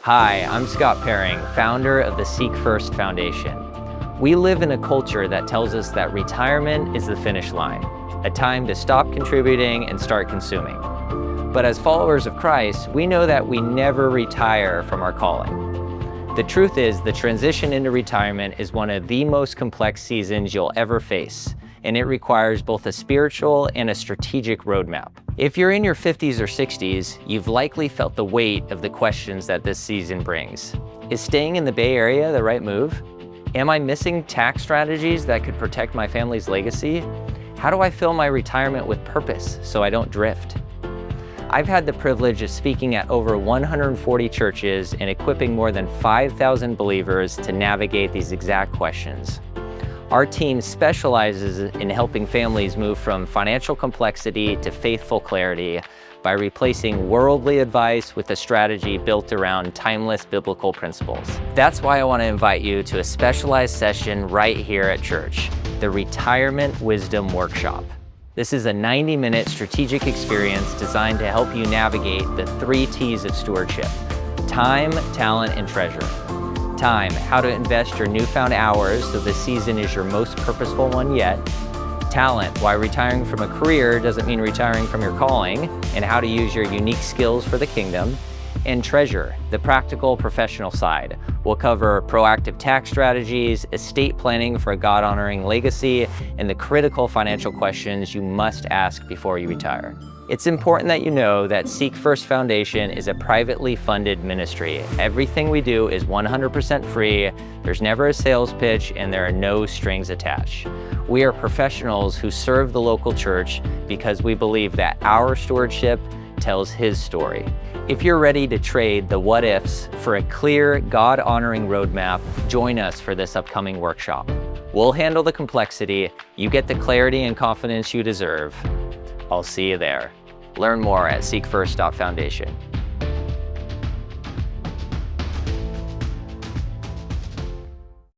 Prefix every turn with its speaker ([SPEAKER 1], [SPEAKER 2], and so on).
[SPEAKER 1] Hi, I'm Scott Paring, founder of the Seek First Foundation. We live in a culture that tells us that retirement is the finish line, a time to stop contributing and start consuming. But as followers of Christ, we know that we never retire from our calling. The truth is, the transition into retirement is one of the most complex seasons you'll ever face, and it requires both a spiritual and a strategic roadmap. If you're in your 50s or 60s, you've likely felt the weight of the questions that this season brings. Is staying in the Bay Area the right move? Am I missing tax strategies that could protect my family's legacy? How do I fill my retirement with purpose so I don't drift? I've had the privilege of speaking at over 140 churches and equipping more than 5,000 believers to navigate these exact questions. Our team specializes in helping families move from financial complexity to faithful clarity by replacing worldly advice with a strategy built around timeless biblical principles. That's why I want to invite you to a specialized session right here at church, the Retirement Wisdom Workshop. This is a 90-minute strategic experience designed to help you navigate the 3 T's of stewardship: time, talent, and treasure. Time, how to invest your newfound hours so this season is your most purposeful one yet. Talent, why retiring from a career doesn't mean retiring from your calling, and how to use your unique skills for the kingdom. And treasure, the practical professional side. We'll cover proactive tax strategies, estate planning for a God-honoring legacy, and the critical financial questions you must ask before you retire. It's important that you know that Seek First Foundation is a privately funded ministry. Everything we do is 100% free, there's never a sales pitch, and there are no strings attached. We are professionals who serve the local church because we believe that our stewardship tells His story. If you're ready to trade the what ifs for a clear, God-honoring roadmap, join us for this upcoming workshop. We'll handle the complexity, you get the clarity and confidence you deserve. I'll see you there. Learn more at seekfirst.foundation.